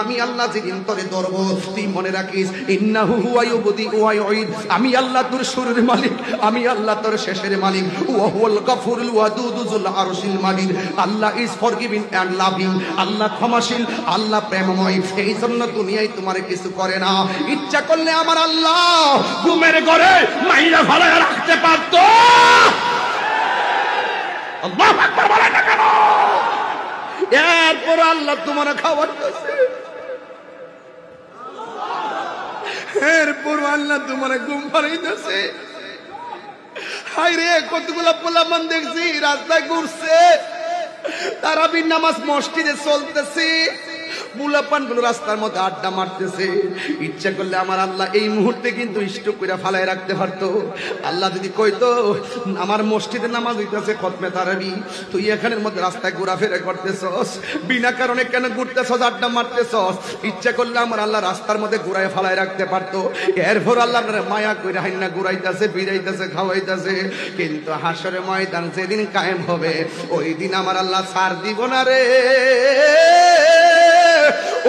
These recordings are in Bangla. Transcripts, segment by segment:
আমি আল্লাহ যেদিন তোরে ধরব তুই মনে রাখিস ইন্নাহু হুয়া ইউবদি ওয়া ইউঈদ আমি আল্লাহ তোর শুরুর মালিক আমি আল্লাহ তোর শেষের মালিক ওয়া হুয়াল গফুরুল ওয়াদুদ যুল আরশিল মাজিদ আল্লাহ ইজ ফরগিভিং এন্ড লাভিং আল্লাহ ক্ষমাশীল আল্লাহ প্রেমময় এই জন্য দুনিয়ায় তোমার কিছু করে না ইচ্ছা করলে আমার আল্লাহ ঘুমের ঘরে মাইরা ফেলায় রাখতে পারত আল্লাহু আকবার বলেন না কেন এরপর আল্লাহ তোমার খাওয়াতেছে এরপর আল্লাহ তোমার ঘুম পাড়াইতেছে হায় রে কতগুলা পোলাপান দেখছি রাস্তায় ঘুরছে তারাবির নামাজ মসজিদে চলতেছে পোলাপান গুলো রাস্তার মধ্যে আড্ডা মারতেছে ইচ্ছা করলে আমার আল্লাহ এই মুহূর্তে কিন্তু স্টপ করে ফালায় রাখতে পারতো আল্লাহ যদি কইতো আমার মসজিদে নামাজ হইতেছে খতমে তারাবি তুই এখানের মধ্যে রাস্তায় ঘোরাফেরা করতেছস বিনা কারণে কেন ঘুরতেছস আড্ডা মারতেছস ইচ্ছা করলে আমার আল্লাহ রাস্তার মধ্যে ঘুরায় ফালায় রাখতে পারতো এরপর আল্লাহ মায়া কইরা হাইনা ঘুরাইতেছে ফিরাইতেছে খাওয়াইতেছে কিন্তু হাসরের ময়দান যেদিন কায়েম হবে ওই দিন আমার আল্লাহ ছাড় দিব না রে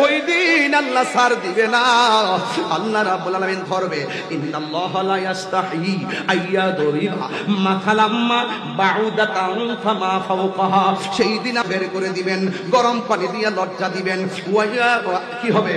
ওই দিন আল্লাহ ছাড় দিবে না আল্লাহ রাব্বুল আলামিন ধরবে ইন্নাল্লাহা লা ইস্তাহি আইয়াদরিবা মাথালাম্মা বাউদাতান ফামা ফাওকাহা সেই দিন বের করে দিবেন গরম পানি দিয়ে লজ্জা দিবেন কি হবে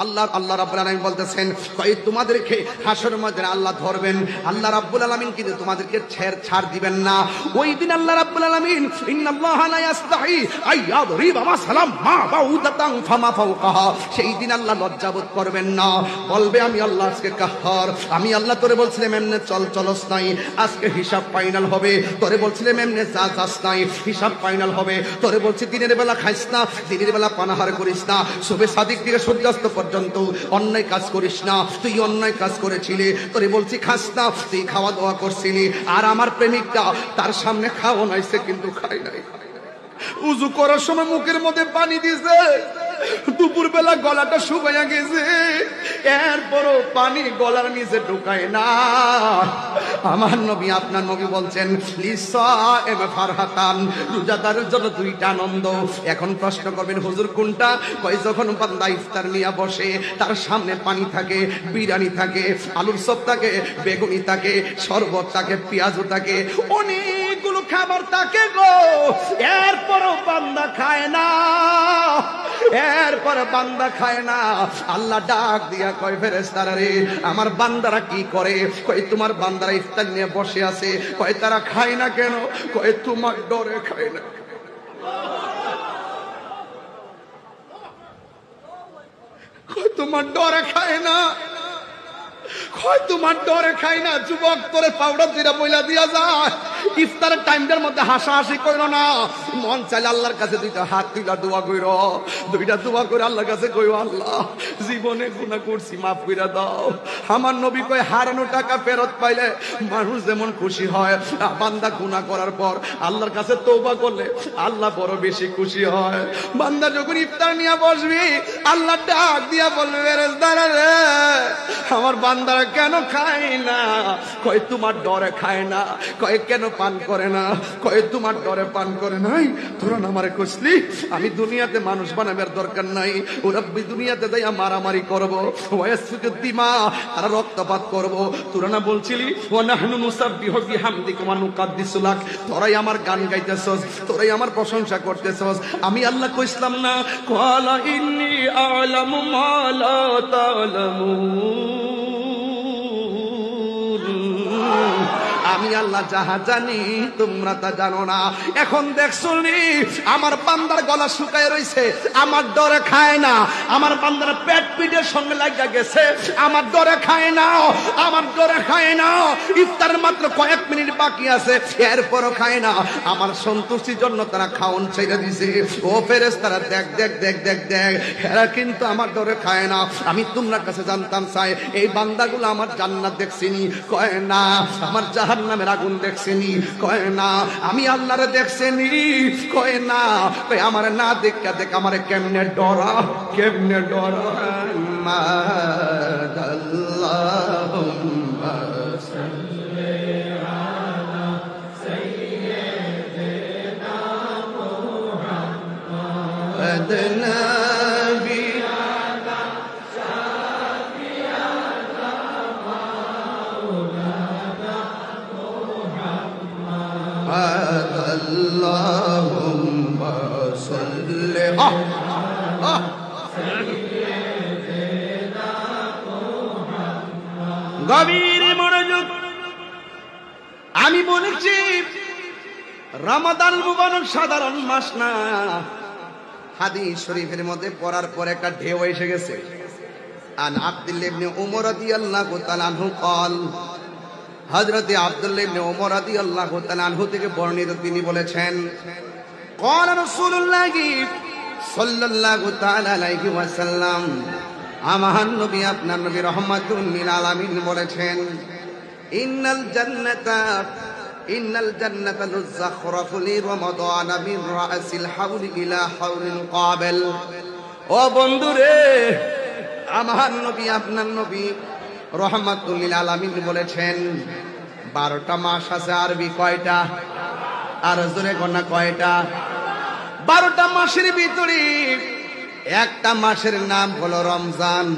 আল্লাহ রাব্বুল আলামিন বলতেছেন কই তোমাদেরকে হাসরের ময়দানে আল্লাহ ধরবেন আল্লাহ রাব্বুল আলামিন কিন্তু তোমাদেরকে ছাড় দিবেন না ওই দিন আল্লাহ রাব্বুল আলামিন ইন্নাল্লাহা লা ইস্তাহি আইয়াদরিবা মাসালাম মা বাউদাতান ফামা ফাওকাহা সেই দিন আল্লাহ লজ্জাবোধ করবেন না বলবে আমি আল্লাহ আজকে কাহ্হার আমি আল্লাহ তোরে বলছিলাম এমনে চলস নাই আজকে হিসাব ফাইনাল হবে তোরে বলছিলাম এমনে যাস নাই হিসাব ফাইনাল হবে তোরে বলছি দিনের বেলা খাইস না দিনের বেলা পানাহার করিস না শুভে সাদিক থেকে সূর্যাস্ত পর্যন্ত অন্যায় কাজ করিস না তুই অন্যায় কাজ করেছিলি তোরে বলছি খাস না তুই খাওয়া দাওয়া করছিলি আর আমার প্রেমিকটা তার সামনে খাওয়া নাইছে কিন্তু খাই নাই উযু করার সময় মুখের মধ্যে পানি দিছে দুপুর বেলা গলাটা শুকাইয়া গেছে এরপরও পানি গলার নিচে ঢুকায় না আমার নবী আপনার নবী বলছেন লিসাইম ফারহাতান রোজাদারের জন্য দুইটা আনন্দ এখন প্রশ্ন করবেন হুজুর কোনটা কই যখন বান্দা ইফতার নিয়ে বসে তার সামনে পানি থাকে বিরিয়ানি থাকে আলুর চপ থাকে বেগুনি থাকে শরবত থাকে পেঁয়াজও থাকে অনেকগুলো খাবার থাকে গো এরপরও বান্দা খায় না এরপরে বান্দা খায় না আল্লাহ ডাক দিয়া কয় ফেরেশতারা রে আমার বান্দারা কি করে কই তোমার বান্দারা ইফতার নিয়ে বসে আছে কয় তারা খায় না কেন কয় তোমার ডরে খায় না কয় তোমার ডরে খায় না কয় তোমার ডরে খায় না যুবক তোরে পাউডার দিরা বইলা দিয়া যায় ইফতারের টাইমটার মধ্যে হাসাহাসি কইরো না মন চাইলে আল্লাহর কাছে দুইটা হাত তুইলা দোয়া কইরো দুইটা দোয়া করে আল্লাহর কাছে কইও আল্লাহ জীবনে গুনাহ করছি মাফ কইরা দাও আমার নবী কয় হারানো টাকা ফেরত পাইলে মানুষ যেমন খুশি হয় বান্দা গুনাহ করার পর আল্লাহর কাছে তওবা করলে আল্লাহ বড় বেশি খুশি হয় বান্দা যখন ইফতার নিয়ে বসবি আল্লাহ ডাক দিয়া বলবে ফেরেশতারা রে আমার বান্দারা কেন খায় না কয় তোমার ডরে খায় না কয় কেন পান করে না কয় তোমার ডরে পান করে নাই তোরা না আমারে কইছলি আমি দুনিয়াতে মানুষ বানাবার দরকার নাই ও রব্বি দুনিয়াতে যাইয়া মারামারি করব ওয়াসফিকু দিমা আর রক্তপাত করব তোরা না বলছিলি ওয়া নাহনু নুসাব্বিহু বিহামদিকা ওয়া নুকাদ্দিসু লাক তোরাই আমার গান গাইতেছস তোরাই আমার প্রশংসা করতেছস আমি আল্লাহ কইছলাম না ক্বালা ইন্নী আ'লামু মা লা তা'লামুন আমি আল্লাহ যাহা জানি তোমরা তা জানো না এখন দেখছনি আমার বান্দার গলা শুকায় রইছে আমার ডরে খায় না আমার বান্দার পেট পিঠের সঙ্গে লাগা গেছে আমার ডরে খায় না আমার ডরে খায় না ইফতারের মাত্র কয়েক মিনিট বাকি আছে এরপরও খায় না আমার সন্তুষ্টির জন্য তারা খাওন ছেড়ে দিছে ও ফেরেশতারা দেখ দেখ দেখ দেখ দেখ এরা কিন্তু আমার ডরে খায় না আমি তোমার কাছে জানতাম চাই এই বান্দাগুলো আমার জান্নাত দেখছিনি কয় না আমার জাহান্নামের আগুন দেখছিনি কয় না আমি আল্লাহরে দেখছিনি কয় না কয় আমারে না দেখা দেখ আমারে কেমনে ডরা মাদাল্লাহুম্মা সাল্লি আলা সাইয়্যিদিনা মুহাম্মদ নবী আল্লাহুম্মা সাল্লি গভীর মনোযোগ। আমি বলেছি রমাদান মুবারক সাধারণ মাস না। হাদিস শরীফের মধ্যে পড়ার পর একটা ঢেউ এসে গেছে। আন আব্দুল্লাহ ইবনে উমর রাদিয়াল্লাহু তাআলা আনহু قال হযরত আব্দুল্লাহ ইবনে উমর রাদিয়াল্লাহু তাআলা আনহু থেকে বর্ণিত, তিনি বলেছেন قال রাসূলুল্লাহ সাল্লাল্লাহু তাআলা আলাইহি ওয়াসাল্লাম, আমার নবী আপনার নবী রাহমাতুল লিল আলামিন বলেছেন, ইন্নাল জান্নাতা লুযাখরাফু লি রমাদান মিন রাসিল হাউলি ইলা হাউলিল কাবিল। ও বন্ধুরে, আমার নবী আপনার নবী রাহমাতুল লিল আলামিন বলেছেন 12টা মাস আছে। আরবি কয়টা? আর জোরে কোনা কয়টা? 12টা মাসের ভিতরে একটা মাসের নাম হলো রমজান।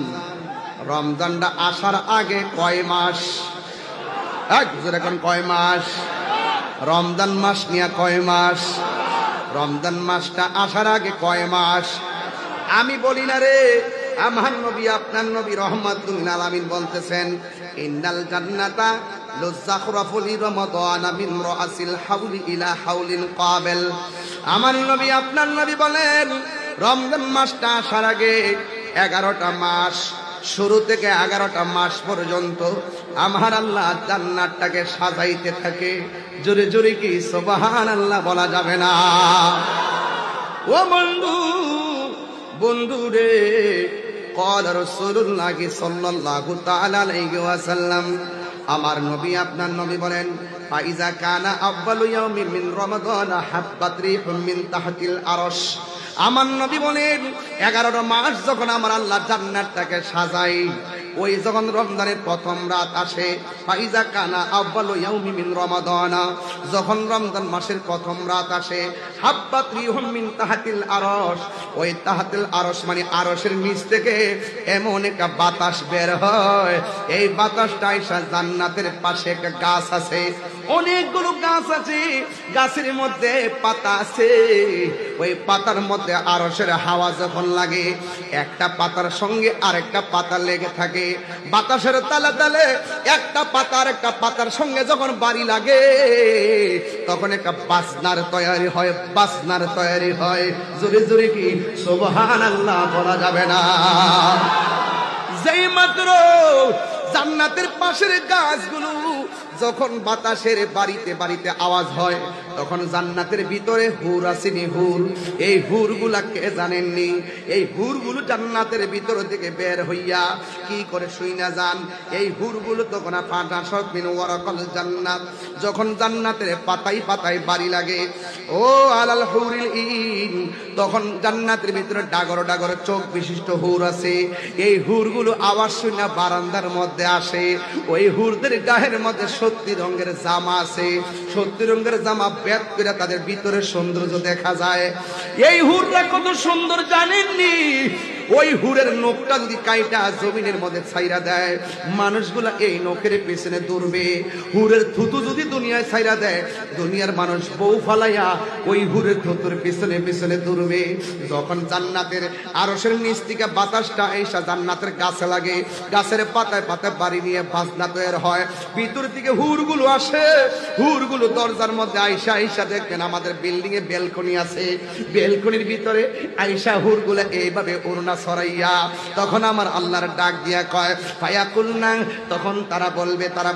রমজানটা আসার আগে কয় মাস? এক জোরে কোন কয় মাস? রমজান মাস নিয়ে কয় মাস? রমজান মাসটা আসার আগে কয় মাস? আমি বলি না রে, আমার নবী আপনার নবী রাহমাতুল লিল আলামিন বলতেছেন, ইন্নাল জান্নাতা লুযাখরাফু লি রমাদান মিন রাসিল হাউলি ইলা হাউলিল কাবিল। আমার নবী আপনার নবী বলেন, রমজান মাসটা আসার আগে 11টা মাস, শুরু থেকে 11টা মাস পর্যন্ত আমার আল্লাহ জান্নাতটাকে সাজাইতে থাকে। জোরে জোরে কি সুবহানাল্লাহ বলা যাবে না? ও বন্ধু, বন্ধু রে, قال রাসূলুল্লাহ সাল্লাল্লাহু তাআলা আলাইহি ওয়াসাল্লাম, আমার নবী আপনার নবী বলেন, ফাইজা কানা আউয়ালু ইয়াউমিন মিন রমাদান হাব্বাত রিহুম মিন তাহতিল আরশ। আমার নবী বলেন 11টা মাস যখন আমার আল্লাহ জান্নাতটাকে সাজাই, ওই যখন রমজানের প্রথম রাত আসে, ফাইজা কানা আউয়ালু ইয়াউমি মিন রমাদান, যখন রমজান মাসের প্রথম রাত আসে, হাব্বাত রিহুম মিন তাহতিল আরশ, ওই তাহতিল আরশ মানে আরশের নিচ থেকে এমন একটা বাতাস বের হয়। এই বাতাসটা আইসা জান্নাতের পাশে একটা গাছ আছে, অনেকগুলো গাছ আছে, গাছের মধ্যে পাতা আছে। ওই পাতার মধ্যে আরশের হাওয়া যখন লাগে, একটা পাতার সঙ্গে আরেকটা পাতা লেগে থাকে। বাতাসের তালে তালে একটা পাতা আর একটা পাতার সঙ্গে যখন বাড়ি লাগে, তখন একটা বাজনার তৈরি হয়, বাজনার তৈরি হয়। জোরে জোরে কি সুবহানাল্লাহ বলা যাবে না? যেই মাত্র জান্নাতের পাশের গাছগুলো যখন বাতাসের বাড়িতে বাড়িতে আওয়াজ হয়, তখন জান্নাতের ভিতরে হুর আসেনি, হুর। এই হুরগুলা কে জানেননি? এই হুরগুলো জান্নাতের ভিতর থেকে বের হইয়া কি করে শুই না যান। এই হুরগুলো তখন ফাটাশত মিন ওয়ারাকাল জান্নাত, যখন জান্নাতের পাতায় পাতায় বাড়ি লাগে, ও আলাল হুরিল ইন, তখন জান্নাতের ভিতরে ডাগর ডাগর চোখ বিশিষ্ট হুর আছে। এই হুরগুলো আওয়াজ শুনে বারান্দার মধ্যে আসে। ওই হুরদের গায়ের মধ্যে 70 রঙের জামা আছে। 70 রঙের জামা বেদ করে তাদের ভিতরে সৌন্দর্য দেখা যায়। এই হুররা কত সুন্দর জানেননি? ওই হুরের নখটা যদি কাইটা জমিনের মধ্যে ছাইরা দেয়, মানুষগুলা এই নখের পেছনে দৌড়বে। হুরের থুতু যদি দুনিয়ায় ছাইরা দেয়, দুনিয়ার মানুষ বউ ফালাইয়া ওই হুরের থুতুর পেছনে পেছনে দৌড়বে। যখন জান্নাতের আরশের নিচ থেকে বাতাসটা এসা জান্নাতের গাছে লাগে, গাছের পাতায় পাতায় বাড়ি নিয়ে বাজনা তৈরি হয়, ভিতর থেকে হুরগুলো আসে। হুরগুলো দরজার মধ্যে আইসা আইসা দেখবেন আমাদের বিল্ডিং এ বেলকনি আছে, বেলকনির ভিতরে আইসা হুরগুলো এইভাবে ওড়না সরাইয়া, তখন আমার আল্লাহর ডাক দিয়া কয় ফায়াকুলনা, তখন তারা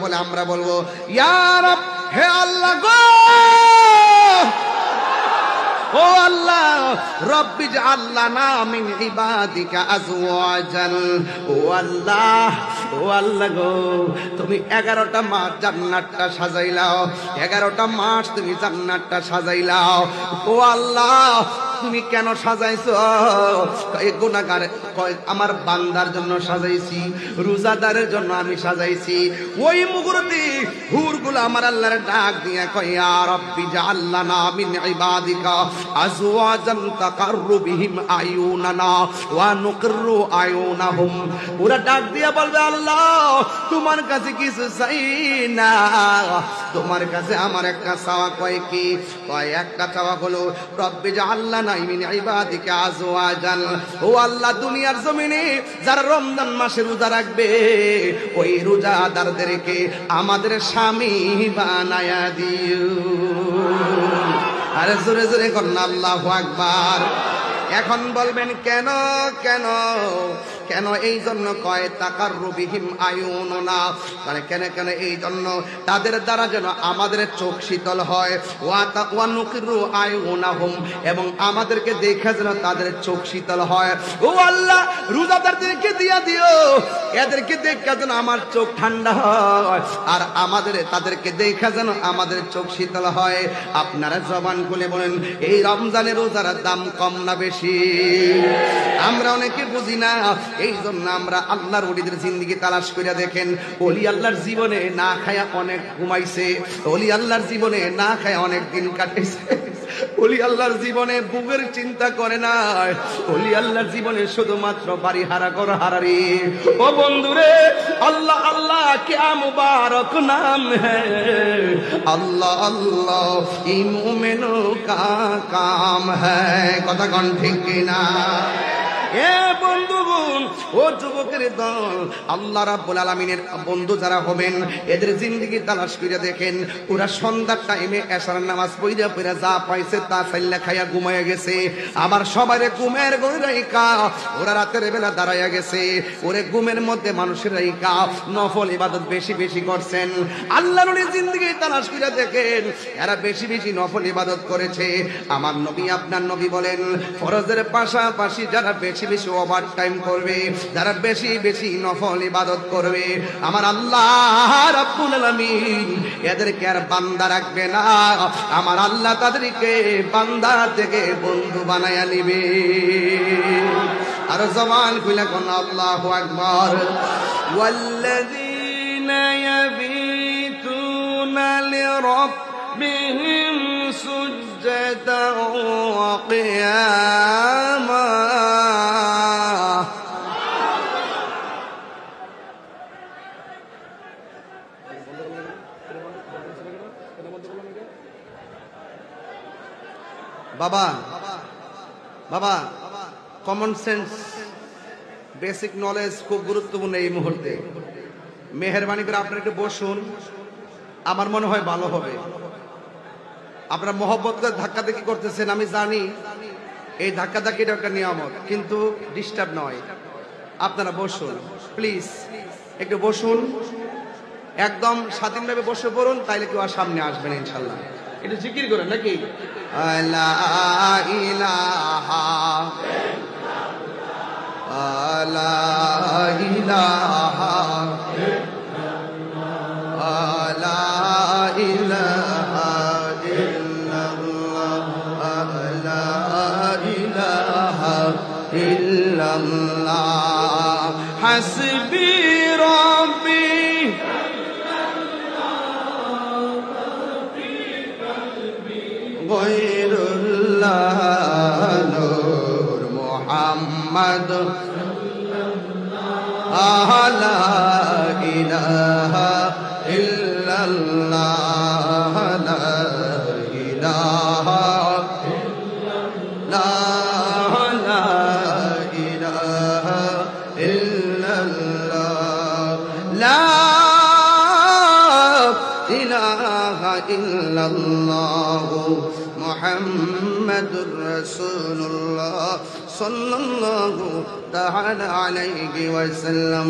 বলে আমরা বলবো, ইয়া রাব, হে আল্লাহ গো, ও আল্লাহ, রব্বি জাআলনা মিন ইবাদিকা আজওয়াজান। ও আল্লাহ, ও আল্লাহ গো, তুমি 11টা মাস জান্নাতটা সাজাইলাও, 11টা মাস তুমি জান্নাতটা সাজাইলাও। ও আল্লাহ, তুমি কেন সাজাইছো? এই গুনাহগার কয় আমার বান্দার জন্য সাজাইছি, রোজাদারের জন্য আমি সাজাইছি। ওই মুহূর্তে হুরগুলো আমার আল্লাহর ডাক দিয়া কয় ইয়া রাব্বি জাআল লানা মিন ইবাদিকা আজওয়াজান তাকাররু বিহিম আয়ুনানা ওয়া নুকিররু আয়ুনাহুম। ওরা ডাক দিয়া বলবে আল্লাহ তোমার কাছে কিছু চাই না, তোমার কাছে আমার একটা চাওয়া। কয় কি? কয় একটা চাওয়া হলো রব্বি জাআল লানা মিন ইবাদিকা আজওয়াজান। ও আল্লাহ দুনিয়ার জমিনে যারা রমজান মাসে রোজা রাখবে ওই রোজাদারদেরকে আমাদের স্বামী বানায়া দিও। আরে জোরে জোরে করুন আল্লাহু আকবার। এখন বলবেন কেন কেন কেন? এই জন্য কয় তাকাররু বিহিম আয়ুনুনা, মানে কেন কেন? এই জন্য তাদের দ্বারা যেন আমাদের চোখ শীতল হয়। ওয়া নুকিরু আয়ুনাহুম, এবং আমাদেরকে দেখে যেন তাদের চোখ শীতল হয়। ও আল্লাহ রোজাদারদেরকে দিয়া দিও, এদেরকে দেখে যেন আমার চোখ ঠান্ডা হয়, আর তাদেরকে দেখে যেন আমাদের চোখ শীতল হয়। আপনারা জবান খুলে বলেন এই রমজানের রোজার দাম কম না বেশি? আমরা অনেকে বুঝি না, এই জন্য আমরা আল্লাহর ওলিদের জিন্দেগি তালাশ করে দেখেন। ওলি আল্লাহর জীবনে না খায়া অনেক ঘুমাইছে, ওলি আল্লাহর জীবনে না খায়া অনেক দিন কাটেছে, ওলি আল্লাহর জীবনে বুকের চিন্তা করে না, ওলি আল্লাহর জীবনে শুধুমাত্র বাড়ি হারা কর হারারি। ও বন্ধুরে, আল্লাহ আল্লাহ क्या मुबारक नाम है, আল্লাহ আল্লাহ ই মুমিনों का काम है। কথা কোন ঠিক কিনা? এ বন্ধুগণ, ও যুবকের দল, আল্লাহ রাব্বুল আলামিনের বন্ধু যারা হবেন এদের জিন্দেগি তালাশ করে দেখেন। ওরা সন্ধ্যার টাইমে এশার নামাজ পড়া যা পাইছে তা চাইলা খাইয়া ঘুমাইয়া গেছে। আবার সবারে ঘুমের ঘরে রাইকা ওরা রাতের বেলা দাঁড়াইয়া গেছে। ওরে ঘুমের মধ্যে মানুষের রাইকা নফল ইবাদত বেশি বেশি করছেন। আল্লাহর ওলি জিন্দেগি তালাশ করে দেখেন এরা বেশি বেশি নফল ইবাদত করেছে। আমার নবী আপনার নবী বলেন ফরজের পাশাপাশি যারা বেশি বেশি ওভার টাইম করবে, যারা বেশি বেশি নফল ইবাদত করবে, আমার আল্লাহ রাব্বুল আলামিন এদেরকে আর বান্দা রাখবে না। আমার আল্লাহ তাদেরকে বান্দা থেকে বন্ধু বানায়া নিবে। আর জবান খুলে কোন আল্লাহু আকবার। ওয়াল্লাযীনা ইয়াবিতুনা লিরাব্বিহিম সুজদান ওয়া কিয়ামা। বাবা বাবা কমন সেন্স বেসিক নলেজ খুব গুরুত্বপূর্ণ এই মুহূর্তে। মেহেরবানি করে আপনারা একটু বসুন, আমার মনে হয় ভালো হবে। আপনারা মহব্বত করে ধাক্কাধাক্কি করতেছেন আমি জানি, এই ধাক্কাধাক্কিটা একটা নিয়ামত, কিন্তু ডিস্টার্ব নয়। আপনারা বসুন প্লিজ, একটু বসুন, একদম স্বাধীনভাবে বসে পড়ুন, তাইলে কেউ আর সামনে আসবেন ইনশাল্লাহ। একটু জিকির করেন নাকি? লা ইলাহা লা ইলাহা লা ইলাহা ইল্লাল্লাহ লা ইলাহা ইল্লাল্লাহ হাসবি রাব্বি গয়রুল্লাহ নূর মুহাম্মদ লা ইলাহা ইল্লাল্লাহ লা ইলাহা লা ইলাহা ইল্লাল্লাহ লা ইলাহা ইল্লাল্লাহ মুহাম্মাদুর রাসূলুল্লাহ সাল্লাল্লাহু তাআলা আলাইহি ওয়াসাল্লাম।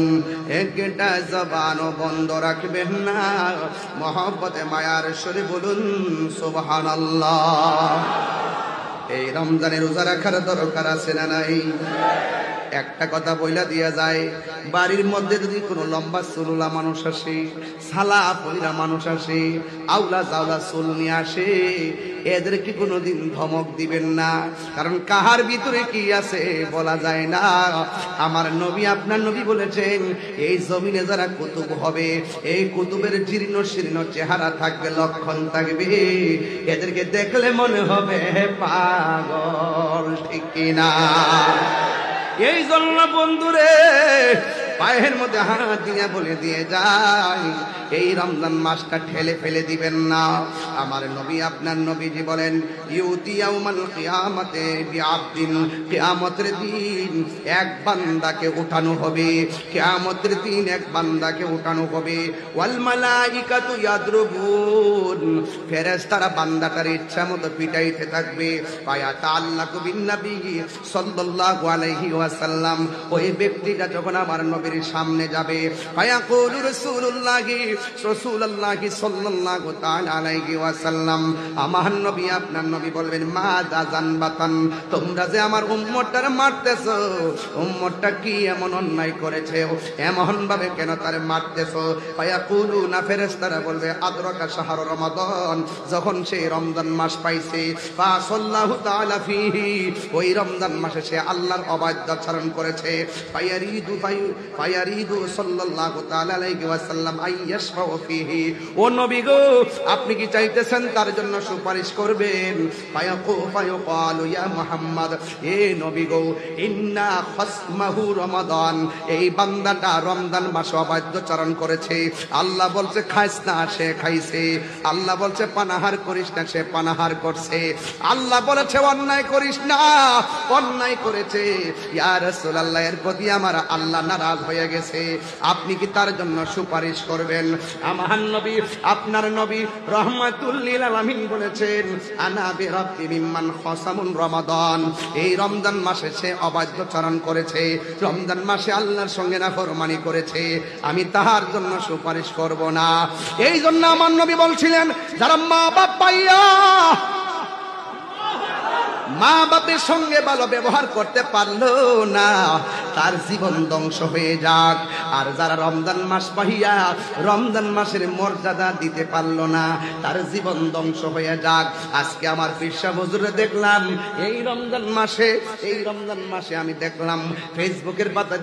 একটা জবানও বন্ধ রাখবেন না, মহব্বতে মায়ার সরে বলুন সুবহানাল্লাহ। এই রমজানে রোজা রাখার দরকার আছে না নাই? একটা কথা বইলা দিয়া যায়, বাড়ির মধ্যে যদি কোনো লম্বা চুলওয়ালা মানুষ আসে, সালা পয়রা মানুষ আসে, আউলা জাউলা চুল নিয়ে আসে, এদেরকে কোনোদিন ধমক দিবেন না, কারণ কাহার ভিতরে কি আছে বলা যায় না। আমার নবী আপনার নবী বলেছেন, এই জমিনে যারা কুতুব হবে, এই কুতুবের জীর্ণ শীর্ণ চেহারা থাকবে, লক্ষণ থাকবে, এদেরকে দেখলে মনে হবে পাগল, ঠিক কিনা? এই জন্য বন্ধুরে পায়ের মধ্যে হাত দিয়ে বলে দিয়ে যায়, এই রমজান মাসটা ঠেলে ফেলে দিবেন না। আমার নবী আপনার নবীজি বলেন, ইউতি ইয়াউমাল কিয়ামতে বিআবদিন, কিয়ামতের দিন এক বান্দাকে উঠানো হবে, কিয়ামতের দিন এক বান্দাকে উঠানো হবে। ওয়াল মালাইকাতু ইয়াদরুবুন, ফেরেশতারা বান্দাটার ইচ্ছা মতো পিটাইতে থাকবে। ফায়াতাআল্লাকু বিন নবী সাল্লাল্লাহু আলাইহি ওয়াসাল্লাম, ওই ব্যক্তিটা যখন আমার নবীর সামনে যাবে, ফায়াকুলু রাসূলুল্লাহি সাল্লাল্লাহু তাআলা আলাইহি ওয়াসাল্লাম, আমার নবী আপনার নবী বলবেন, মা জানবাতান, তোমরা যে আমার উম্মতটার মারতেছো, উম্মতটা কি এমন অন্যায় করেছে, এমন ভাবে কেন তারে মারতেছো? ফায়াকুলুনা, ফেরেশতারা বলবে, আদরাকা শাহর রমাদান, যখন সেই রমজান মাস পাইছে, ফাসাল্লাহু তাআলা ফিহি, ওই রমজান মাসে সে আল্লাহর অবাধ্য আচরণ করেছে। ফায়ারিদু সাল্লাল্লাহু তাআলা আলাইহি ওয়াসাল্লাম আইয়াশফাউ ফিহি, ও নবী গো, আপনি কি চাইতেছেন তার জন্য সুপারিশ করবেন? ফায়াকালু ইয়া মুহাম্মদ, এ নবী গো, ইন্না খাসমাহু রমাদান, এই বান্দাটা রমজান মাসে অবাধ্যচরণ করেছে, আল্লাহ বলছে খাইস না, সে খাইছে, আল্লাহ বলছে পানাহার করিস না, সে পানাহার করছে, আল্লাহ বলেছে অন্যায় করিস না, অন্যায় করেছে। ইয়া রাসূলুল্লাহ, এর প্রতি আমার আল্লাহ নারাজ হয়ে গেছে, আপনি কি তার জন্য সুপারিশ করবেন? আমার নবী আপনার নবী রাহমাতুল লিল আলামিন বলেছেন, আনা বিরাব্বি মিম্মান খাসামুন রমাদান, এই রমজান মাসে সে অবাধ্যচরণ করেছে, রমজান মাসে আল্লাহর সঙ্গে নাফরমানি করেছে, আমি তাহার জন্য সুপারিশ করব না। এই জন্য আমার নবী বলছিলেন, যারা মা বাপ পাইয়া মা বাপের সঙ্গে ভালো ব্যবহার করতে পারলো না, তার জীবন ধ্বংস হয়ে যাক। আর যারা রমজান মাস পাইয়া রমজান মাসের মর্যাদা দিতে পারলো না, তার জীবন ধ্বংস হয়ে যাক। আজকে আমার পীর সাহেব হুজুরে দেখলাম, এই রমজান মাসে আমি দেখলাম ফেসবুকের পাতায়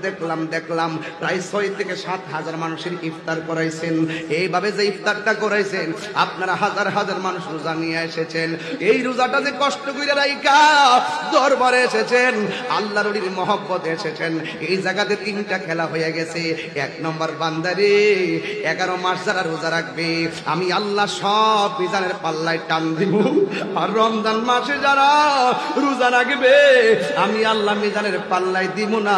দেখলাম প্রায় 6 থেকে 7 হাজার মানুষের ইফতার করাইছেন। এইভাবে যে ইফতারটা করাইছেন, আপনারা হাজার হাজার মানুষ রোজা নিয়ে এসেছেন, এই রোজাটা যে কষ্ট করে রাইকা দরবারে এসেছেন, আল্লাহর ওলির মহব্বতে এসেছেন, এই জায়গাতে 3টা খেলা হয়ে গেছে। 1 নম্বর, বান্দারে 11 মাস যারা রোজা রাখবে, আমি আল্লাহ সব মিজানের পাল্লায় টান দিব। আর রমজান মাসে যারা রোজা রাখবে, আমি আল্লাহ মিজানের পাল্লায় দিব না,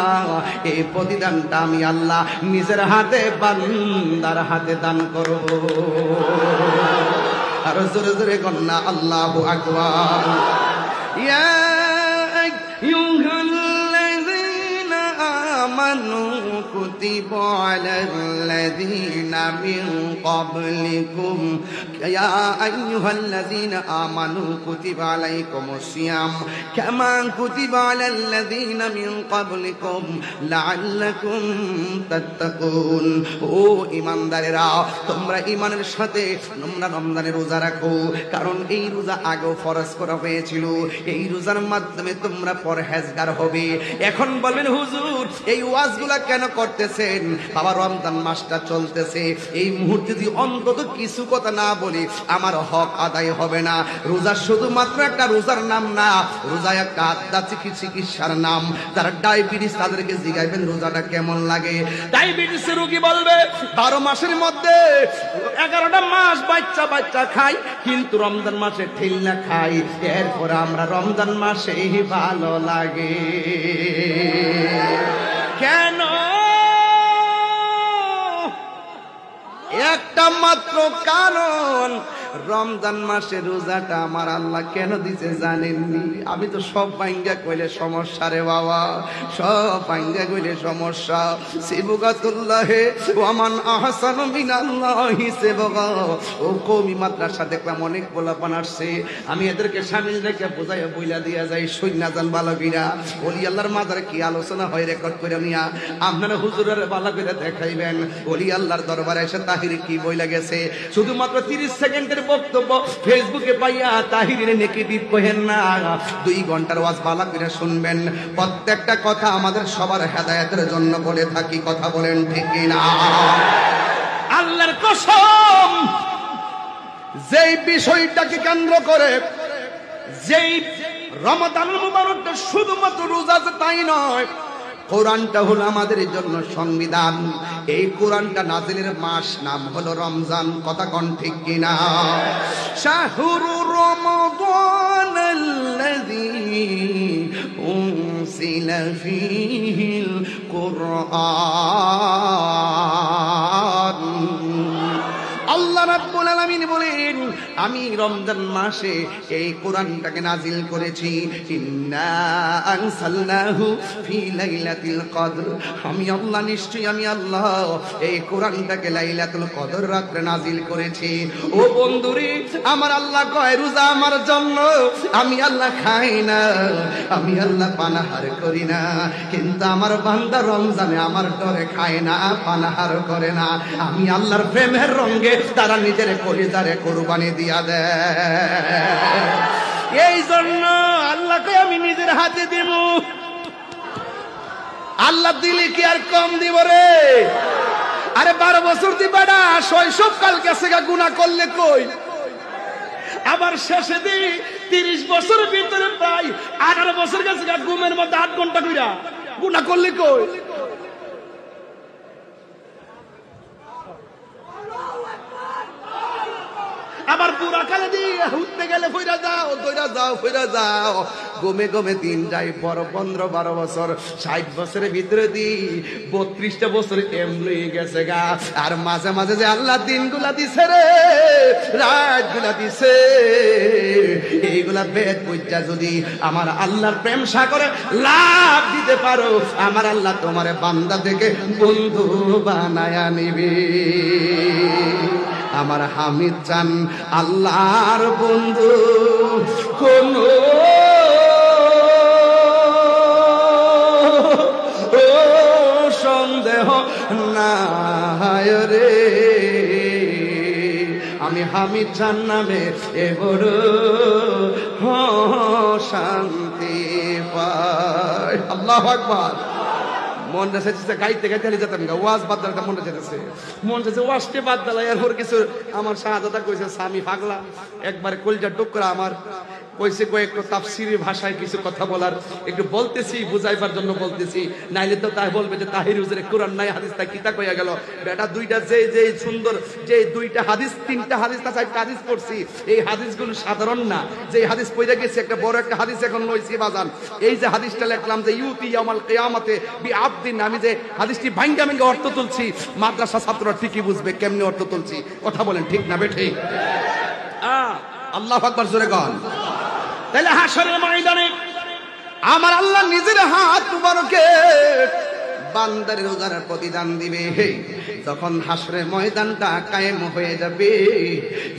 এই প্রতিদানটা আমি আল্লাহ নিজের হাতে বান্দার হাতে দান করব। আর জোরে জোরে কন্যা আল্লাহু আকবার। ইয়া আইয়ুহাল্লাযীনা আমানু কুতিবা আলাল্লাযীনা মিন ক্বাবলিকুম, ইয়া আইয়ুহাল্লাযীনা আমানু কুতিবা আলাইকুমুস সিয়াম কামা কুতিবা আলাল্লাযীনা মিন ক্বাবলিকুম লাআল্লাকুম তাত্তাকুন। ও ঈমানদারেরা, তোমরা ঈমানের সাথে তোমরা রমজানের রোজা রাখো, কারণ এই রোজা আগেও ফরজ করা হয়েছিল, এই রোজার মাধ্যমে তোমরা পরহেজগার হবে। এখন বলবেন, হুজুর এই ওয়াজগুলা কেন করতেছেন? বাবা, রমজান মাসটা চলতেছে, এই মুহূর্তে যদি অন্তত কিছু কথা না বলি, আমার হক আদায় হবে না। রোজা শুধুমাত্র একটা রোজার নাম না, রোজা একটা আধ্যাত্মিক চিকিৎসার নাম। যারা ডায়াবেটিস, তাদেরকে জিজ্ঞাসবেন রোজাটা কেমন লাগে। ডায়াবেটিস রোগী বলবে 12 মাসের মধ্যে 11টা মাস বাচ্চা খাই, কিন্তু রমজান মাসে ঠিল না খাই, এরপরে আমরা রমজান মাসে ভালো লাগে কেন? একটা মাত্র কারণ, রমজান মাসে রোজাটা আমার আল্লাহ কেন দিতে জানেননি? আমি তো সব ভাঙ্গা কইলে সমস্যা রে বাবা, সব ভাঙ্গা কইলে সমস্যা। সিবগাতুল্লাহে ওয়ামান আহসানু মিনাল্লাহি সিবগা। ও কওমি মাদ্রাসা দেখলাম অনেক পোলাপান আসছে, আমি এদেরকে শামিল রেখে বোঝাইয়া বইলা দিয়া যাই, সৈন্যা জান বালকীরা ওলি আল্লাহর মাদার কি আলোচনা হয় রেকর্ড করে নিয়া আপনারা হুজুরের বালকীরা দেখাইবেন। ওলি আল্লাহর দরবারে এসে তাহির কি বইলা গেছে, শুধুমাত্র 30 সেকেন্ডের বক্তব্য ফেসবুকে পাইয়া তাহিরের নেগেটিভ কহেন না। 2 ঘন্টার ওয়াজ বালা করে শুনবেন। প্রত্যেকটা কথা আমাদের সবার হেদায়েতের জন্য বলে থাকি, কথা বলেন ঠিক কিনা? আল্লাহর কসম, যেই বিষয়টাকে কেন্দ্র করে, যেই রমাদানুল মুবারকটা শুধুমাত্র রোজা তাই নয়, কোরআনটা হলো আমাদের জন্য সংবিধান। এই কোরআনটা নাজিলের মাস নাম হলো রমজান, কথা কোন ঠিক কিনা? শাহরু রমাদানাল্লাযী উনসিলা ফীহিল কুরআন। আল্লাহ রাব্বুল আলামিন বলেন, আমি রমজান মাসে এই কোরআনটাকে নাজিল করেছি। ইন্না আনসালনাহু ফি লাইলাতিল কদর। আমি আল্লাহ, নিশ্চয়ই আমি আল্লাহ এই কোরআনটাকে লাইলাতুল কদর রাতে নাজিল করেছি। ও বন্ধুরে, আমার আল্লাহ কয় রোজা আমার জন্য, আমি আল্লাহ খাই না, আমি আল্লাহ পানাহার করি না, কিন্তু আমার বান্দা রমজানে আমার ডরে খায় না, পানাহার করে না। আমি আল্লাহর প্রেমের রঙে তারা নিজের কলিজারে কুরবানি দিয়া দেয়। এই জন্য আল্লাহকে আমি নিজের হাতে দিব। আল্লাহ দিলে কি আর কম দিব রে? আরে 12 বছর দিবাডা শৈশব কাল গেছে গা, গুনাহ করলে কই? আবার শেষে দি 30 বছরের ভিতরে প্রায় 18 বছর গেছে গা, ঘুমের মধ্যে 8 ঘন্টা কইরা, গুনাহ করলে কই? আবার পুরা কালে দিয়ে উঠতে গেলে ফিরা যাও, দইরা যাও, ফিরা যাও, গমে গমে দিন যাই পর 15-12 বছর, 60 বছরের ভিতরে দি 32টা বছর এমনি গেছে গা। আর মাঝে মাঝে যে আল্লাহ দিনগুলা দিছে রে, রাতগুলা দিছে, এইগুলা বেদ বুঝা যদি আমার আল্লাহর প্রেম সাগরে লাভ দিতে পারো, আমার আল্লাহ তোমার বান্দা থেকে বন্ধু বানায়া নিবে। আমার হামিদ চান আল্লাহর বন্ধু, কোন সন্দেহ নাই রে। আমি হামিদ চান নামে এ বড় শান্তি পাই। আল্লাহু আকবার। মন চাইছে গাইতে গাইতে হালি যেতাম গা, ওয়াজ বাদ দিলাম, মনটা চাইতেছে, মন চাইছে ওয়াজকে বাদ দিলাম। এরপর কিছু আমার শাহাদাতা কইছে স্বামী পাগলা, একবার কলজা টুকরা আমার কইছে কয়েকটা তাফসিরি ভাষায় কিছু কথা বলার, একটু বলতেছি বুঝাইবার জন্য বলতেছি, নাইলে তো তাই বলবে যে তাহির হুজুরে কোরআন নাই হাদিস তাই কিতা কইয়া গেল। বেটা দুইটা যে সুন্দর যে 2টা হাদিস 3টা হাদিস তা 4টা হাদিস পড়ছি, এই হাদিসগুলো সাধারণ না। যে হাদিস পড়ে গেছে একটা বড় একটা হাদিস এখন লইছি বাজান। এই যে হাদিসটা লিখলাম যে ইউতি ইয়াউমাল কিয়ামাতে বিআবদিন, আমি যে হাদিসটি ভাঙ্গা ভাঙ্গা অর্থ তুলছি, মাদ্রাসা ছাত্ররা ঠিকই বুঝবে কেমনে অর্থ তুলছি, কথা বলেন ঠিক না বে ঠিক? আল্লাহু আকবার জোরে গান। তাহলে হাশরের ময়দানে আমার আল্লাহ নিজের হাত মুবারকে বান্দার রোজার প্রতিদান দিবে। যখন হাশরের ময়দানটা কায়েম হয়ে যাবে,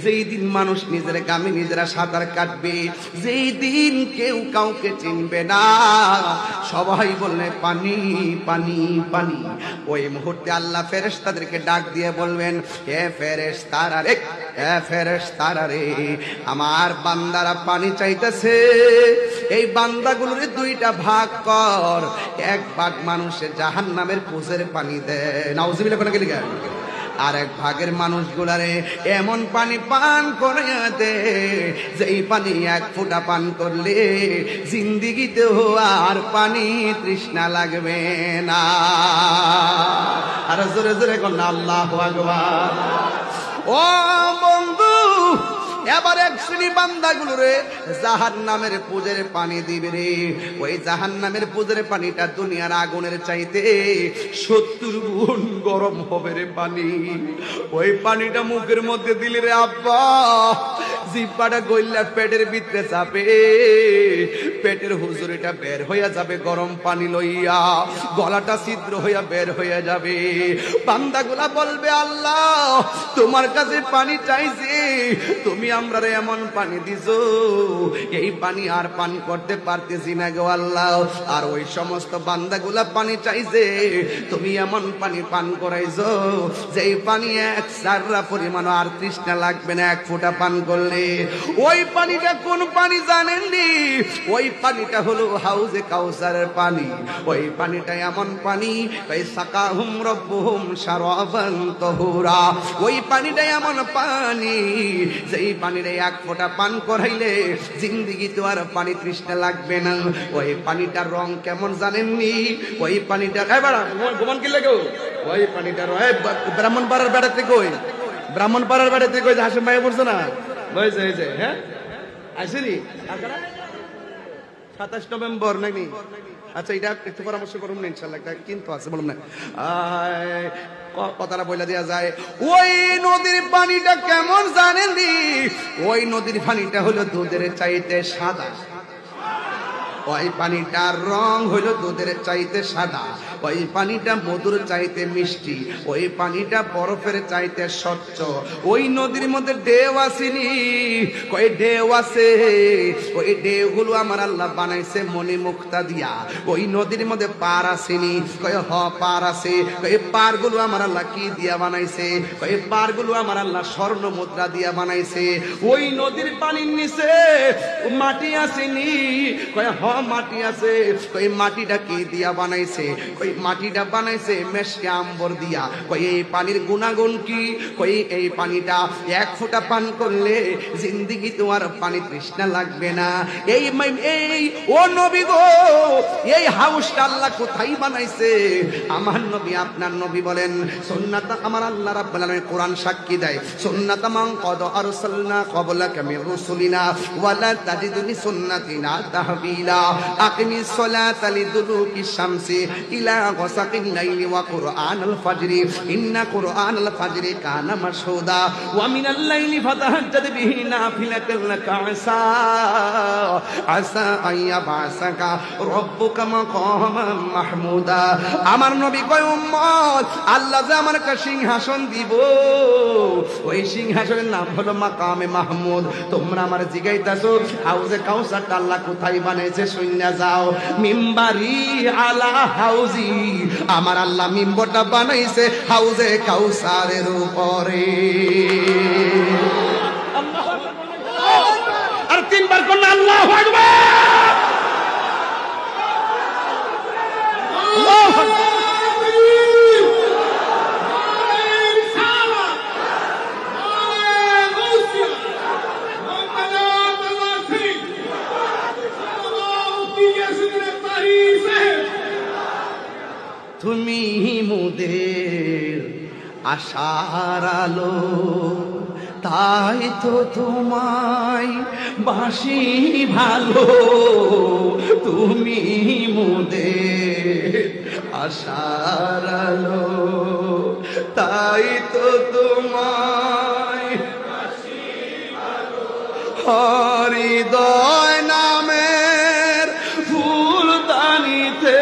যেই দিন মানুষ নিজের গামে নিজেরা সাঁতার কাটবে, যেই দিন কেউ কাউকে চিনবে না, সবাই বললে পানি পানি পানি, ওই মুহূর্তে আল্লাহ ফেরেশতাদেরকে ডাক দিয়ে বলবেন, হে ফেরেশতারা রে, হে ফেরেশতারা রে, আমার বান্দারা পানি চাইতেছে, এই বান্দাগুলোর 2টা ভাগ কর, এক ভাগ মানুষের জাহান্নামের কুজের পানি দে, নাউজুবিল্লাহ কোন গেলি গা, আর এক ভাগের মানুষগুলারে এমন পানি পান করে দে, যেই পানি 1 ফোঁটা পান করলে জিন্দিগিতেও আর পানি তৃষ্ণা লাগবে না। আর জোরে জোরে কোন আল্লাহু আকবার। ও বন্ধু, এবার এক শ্রেণী বান্দাগুলোরে জাহান্নামের পুজের পানি দিবে রে। ওই জাহান্নামের পুজের পানিটা দুনিয়ার আগুনের চাইতে 70 গুণ গরম হবে রে পানি। ওই পানিটা মুখের মধ্যে দিলে রে আব্বা, জিহ্বাটা গইল্লা পেটের ভিতরে চাপে, পেটের হুজুরিটা বের হইয়া যাবে গরম পানি লইয়া, গলাটা ছিদ্র হইয়া বের হইয়া যাবে। বান্দাগুলা বলবে আল্লাহ তোমার কাছে পানি চাইছি, তুমি আমরা এমন পানি দিছো এই পানি আর পান করতে পারতেছি না গো আল্লাহ। আর ওই সমস্ত বান্দাগুলা পানি চাইছে, তুমি এমন পানি পান করাইছো যেই পানি এক সাররা পরিমাণ আর তৃষ্ণা লাগবে না এক ফোঁটা পান করলে। ওই পানিটা কোন পানি জানেননি? ওই পানিটা হলো হাউজে কাউসারের পানি। ওই পানিটা এমন পানি সাকাহুম রব্বুহুম শারাবান তাহুরা। ওই পানিটা এমন পানি যেই পানিটা এক ফোঁটা পান করাইলে জিন্দেগি তো আর পানি তৃষ্ণা লাগবে না। ওই পানিটার রং কেমন জানেননি? ওই পানিটা ঘুমান কি লাগে, ওই পানিটার ব্রাহ্মণপাড়ার বেড়াতে কই, ব্রাহ্মণপাড়ার বেড়াতে কই যে হাসিম ভাই পড়ছে না, বলছে এই যে হ্যাঁ আসেনি 27 নভেম্বর নাকি? আচ্ছা এটা একটু পরামর্শ করুন না ইনশাআল্লাহ, একটা কিন্তু আছে বলুন না কথাটা বলে দেওয়া যায়। ওই নদীর পানিটা কেমন জানেননি? ওই নদীর পানিটা হলো দুধের চাইতে সাদা। ওই পানিটার রং হইলো দুধের চাইতে সাদা। ওই পানিটা মধুর চাইতে মিষ্টি। ওই পানিটা বরফের চাইতে স্বচ্ছ। ওই নদীর মধ্যে ঢেউ আসেনি, ওই ঢেউ আছে। ওই ঢেউগুলো আমার আল্লাহ বানাইছে মনি মুক্তা দিয়া। ওই নদীর মধ্যে পার আসেনি, কই হ পার আছে। ওই পারগুলো আমার আল্লাহ কি দিয়া বানাইছে? ওই পারগুলো আমার আল্লাহ স্বর্ণ মুদ্রা দিয়া বানাইছে। ওই নদীর পানির নিচে মাটি আসেনি, কই হ মাটি আছে। ওই মাটিটা কি দিয়া বানাইছে? ওই মাটিটা বানাইছে মেশকে আম্বর দিয়া। কই এই পানির গুণাগুণ কি? কই এই পানিটা এক ফোঁটা পান করলে জিন্দেগি তোমার পানি তৃষ্ণা লাগবে না। এই ও নবী গো, এই হাউসটা আল্লাহ কোথায় বানাইছে? আমার নবী আপনার নবী বলেন সুন্নাত আমার আল্লাহ রাব্বুল আলামিন কোরআন সাক্ষী দেয় সুন্নাত মান কদ আরসালনা ক্বাবলাকা মির রুসুলিনা ওয়ালা তাজিদুনি সুন্নাতিনা তাহবিলা। আকিমিস সালাতা লিদুলুকি শামসি ইলা গাসাকিল লাইলি ওয়া কুরআনাল ফাজরি ইন্না কুরআনাল ফাজরি কানা মাশহুদা ওয়া মিনাল লাইলি ফাতাহাজ্জাদ বিহি নাফিলাতান লাকা আসা আইয়াবাসাকা রব্বুকা মাকামান মাহমুদা। আমার নবী কয় উম্মত আল্লাহ যে আমার কাছে সিংহাসন দিব, ওই সিংহাসনের নাম হলো মাকামে মাহমুদ। তোমরা আমার জিগাইতাছো হাউজে কাউসারটা আল্লাহ কোথায় বানাইছে? শুইনা যাও, মিম্বারি আলা হাউজি। আমার আল্লাহ মিম্বরটা বানাইছে হাউজে কাউসারের উপরে। আর তিনবার করলে আল্লাহু আকবার। তুমি মোদের আশার আলো, তাই তো তোমায় বাসি ভালো। তুমি মোদের আশার আলো, তাই তো তোমায় বাসি ভালো। হৃদয় নামের ফুলদানিতে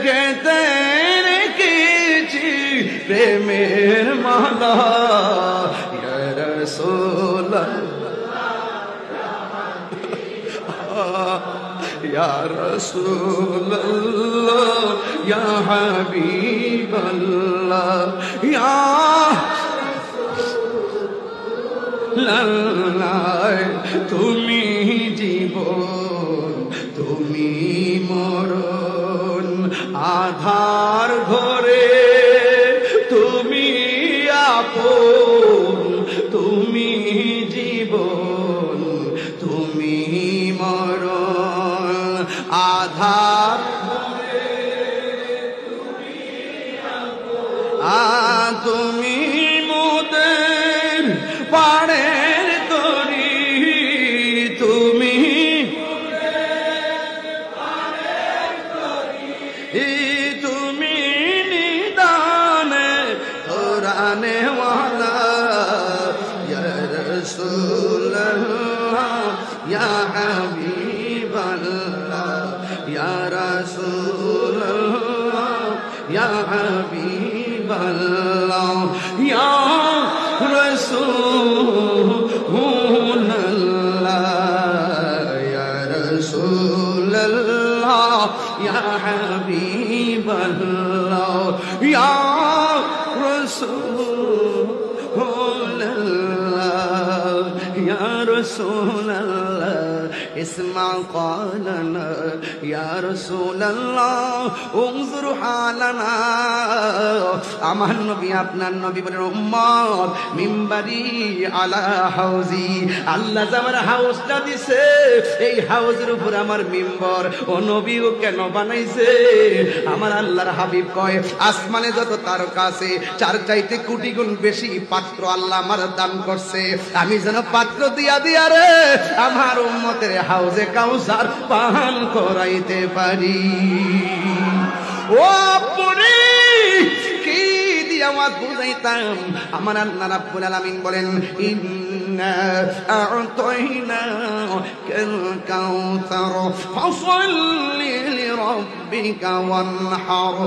গেতে রেখেছি প্রেমের মালা। ইয়া রাসূলুল্লাহ ইয়া রাসূলুল্লাহ ইয়া হাবিবাল্লাহ ইয়া রাসূলুল্লাহ। তুমি জীবন তুমি মরণ, আধার ঘরে তুমি আপন। তুমি জীবন তুমি মরণ, আধার ঘরে তুমি আপন। তুমি মোদের পাড়ের তরি, রাসূলুল্লাহ ইয়া হাবিবাল্লাহ ইয়া রাসূলুল্লাহ ইয়া হাবিবাল্লাহ ইয়া রাসূলুল্লাহ ইয়া রাসূলুল্লাহ ইয়া হাবিবাল্লাহ ইয়া রাসূলুল্লাহ ইয়া রাসূলুল্লাহ اسمع قالنا يا رسول الله انظر حالنا আমার নবী আপনার নবী বলেন উম্মত মিম্বারি আলা হাউজি আল্লাহ আমার হাউসটা দিছে এই হাউজের উপর আমার মিম্বর ও নবীও কেন বানাইছে আমার আল্লাহর হাবিব কয় আসমানে যত তারকা আছে চার চাইতে কোটি গুণ বেশি পাত্র আল্লাহ আমার দান করছে আমি যেন পাত্র দিয়া দিয়া রে আমার উম্মতের হাউজে কাউসার পান করাইতে পারি ও পরে কি দিয়ে আমার বুঝাইতাম আমার আল্লাহ রাব্বুল আলামিন বলেন ইন্না আ'তাইনাকাল কাউসার ফাসাল্লি লিরাব্বিকা ওয়ানহার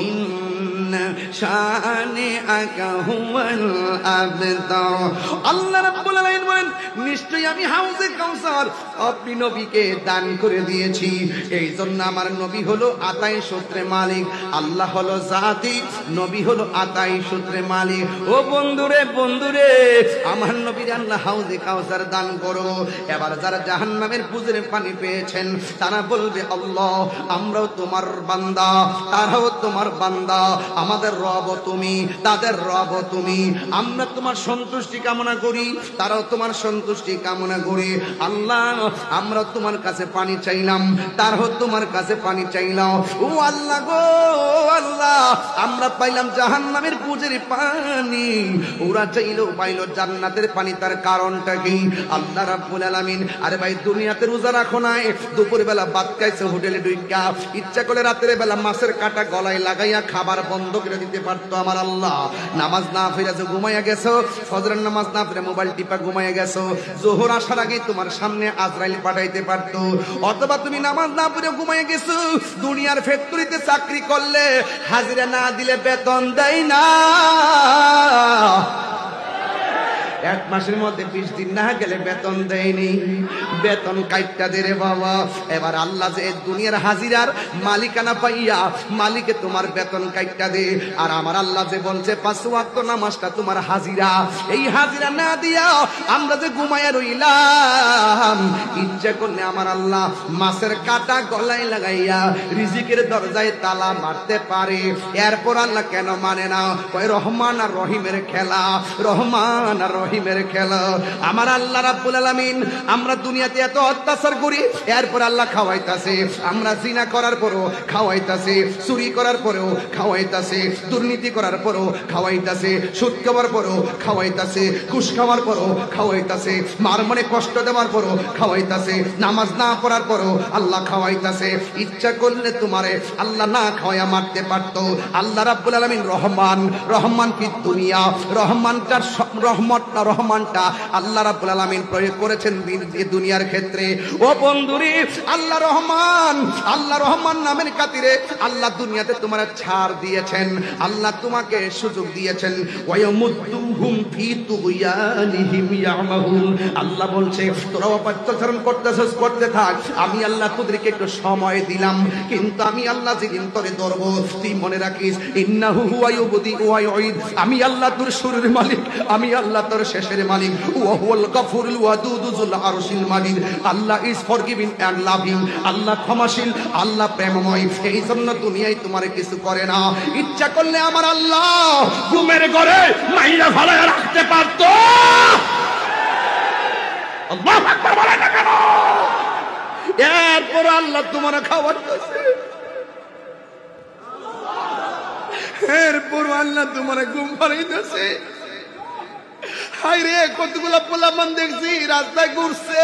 ইন্না শানিআকা হুয়াল আবতার আল্লাহ রাব্বুল আলামিন বলেন নিশ্চয়ই আমি হাউজে কাউসার আপনি নবীকে দান করে দিয়েছি এই জন্য আমার নবী হলো আতাই সূত্রে মালিক আল্লাহ হলো জাতি নবী হলো আতাই সূত্রে মালিক ও বন্ধুরে বন্ধুরে আমার নবীর আল্লাহ হাউজে কাউসার দান করো এবার যারা জাহান্নামের পুজোর পানি পেয়েছেন তারা বলবে আল্লাহ আমরাও তোমার বান্দা তারাও তোমার বান্দা আমাদের রব তুমি তাদের রব তুমি আমরা তোমার সন্তুষ্টি কামনা করি তারাও তোমার সন্তুষ্টি কামনা করে আল্লাহ আমরা তোমার কাছে পানি চাইলাম তারও তোমার কাছে পানি চাইলাম ও আল্লাহ গো আল্লাহ আমরা পাইলাম জাহান্নামের পুজোর পানি ওরা চাইলো পাইলো জান্নাতের পানি তার কারণটা কি আল্লাহ রাব্বুল আলামিন আরে ভাই দুনিয়াতে রোজা রাখো নাই দুপুর বেলা ভাত খাইছো হোটেলে ঢুইকা ইচ্ছা করে রাতের বেলা মাছের কাটা গলায় লাগাইয়া খাবার বন্ধ করে দিতে পারতো আমার আল্লাহ নামাজ না ফিরে ঘুমাইয়া গেছো ফজরের নামাজ না ফিরে মোবাইল টিপা ঘুমাইয়া গেছো জোহর আসার আগে তোমার সামনে আজরাইল পাঠাইতে পারতো অথবা তুমি নামাজ না পড়ে ঘুমাইয়া গেছো দুনিয়ার ফ্যাক্টরিতে চাকরি করলে হাজিরা না দিলে বেতন দেয় না এক মাসের মধ্যে 20 দিন না গেলে বেতন দেয়নি বেতন কাইটটা দে রে বাবা এবার আল্লাহ যে দুনিয়ার হাজিরার মালিকানা পাইয়া মালিকে তোমার বেতন কাইটটা দে আর আমার আল্লাহ যে বলছে 5 ওয়াক্ত নামাজটা তোমার হাজিরা এই হাজিরা না দিয়া আমরা যে ঘুমায়া রইলাম ইচ্ছা করলে আমার আল্লাহ মাছের কাটা গলায় লাগাইয়া রিজিকের দরজায় তালা মারতে পারে এরপর আল্লাহ কেন মানে না ওই রহমান আর রহিমের খেলা রহমান আর রহিমের খেলা আমার আল্লাহ রাব্বুল আলামিন আমরা দুনিয়াতে এত অত্যাচার করি এরপর আল্লাহ খাওয়াইতাছে আমরা জিনা করার পরও খাওয়াইতাছে চুরি করার পরেও খাওয়াইতাছে দুর্নীতি করার পরও খাওয়াইতাছে সুদ খাওয়ার পরও খাওয়াইতাছে ঘুষ খাওয়ার পরও খাওয়াইতাছে মার মনে কষ্ট দেওয়ার পরও খাওয়াইতাছে নামাজ না পড়ার পরও আল্লাহ খাওয়াইতাছে ইচ্ছা করলে তোমারে আল্লাহ না খাওয়াইয়া মারতে পারতো আল্লাহ রাব্বুল আলামিন রহমান রহমান ফিদ দুনিয়া রহমানটার রহমানটা আল্লাহ রাব্বুল আলামিন প্রয়োগ করেছেন দুনিয়ার ক্ষেত্রে ও বন্ধুরে আল্লাহ রহমান নামের খাতিরে আল্লাহ দুনিয়াতে তোমার ছাড় দিয়েছেন আল্লাহ তোমাকে সুযোগ দিয়েছেন ওয়ায়ামুদ্দুহুম ফি তুগয়ানিহিম ইয়ামাহুন আল্লাহ বলছে তোরা অপচরণ করতেছস করতে থাক আমি আল্লাহ তোদেরকে একটু সময় দিলাম কিন্তু আমি আল্লাহ যেদিন তোরে ধরব তুই মনে রাখিস ইন্নাহু হুয়া ইউবদি ওয়া ইউঈদ আমি আল্লাহ তোর শুরুর মালিক আমি আল্লাহ তোর শেষের মালিক ওয়া হুয়াল গফুরুল ওয়াদুদ যুল আরশিল মাজিদ আল্লাহ ইজ ফরগিভিং এন্ড লাভিং আল্লাহ ক্ষমাশীল আল্লাহ প্রেমময় এই জন্য দুনিয়ায় তোমার কিছু করে না ইচ্ছা করলে আমার আল্লাহ ঘুমের ঘরে মাইরা ফলায় রাখতে পারতো আল্লাহু আকবার বলে না কেন এরপর আল্লাহ তোমার খাওয়াতেছে এরপর আল্লাহ তোমার ঘুম পাড়াইতেছে হায় রে কতগুলা পোলাপান দেখছি রাস্তায় ঘুরছে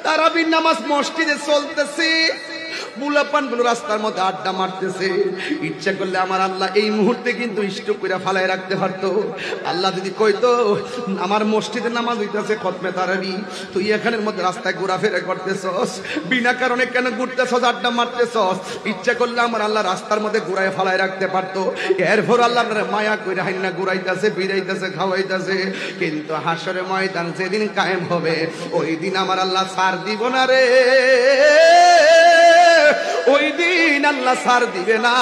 তারাবির নামাজ মসজিদে চলতেছে বুলাপানগুলো রাস্তার মধ্যে আড্ডা মারতেছে। ইচ্ছা করলে আমার আল্লাহ এই মুহূর্তে কিন্তু স্টক করে ফালায় রাখতে পারতো। আল্লাহ যদি কইতো আমার মসজিদে নামাজ হইতেছে খতমে তারাবি, তুই এখানের মধ্যে রাস্তায় ঘোরাফেরা করতেছস, বিনা কারণে কেন ঘুরতেছস, আড্ডা মারতেছস, ইচ্ছা করলে আমার আল্লাহ রাস্তার মধ্যে ঘুরায় ফালায় রাখতে পারতো। এরপর আল্লাহ মায়া কইরা হাইনা ঘুরাইতেছে, ফিরাইতেছে, খাওয়াইতেছে। কিন্তু হাসরে ময়দান যেদিন কায়েম হবে ওই দিন আমার আল্লাহ ছাড় দিব না রে, ওই দিন আল্লাহ ছাড় দিবে না।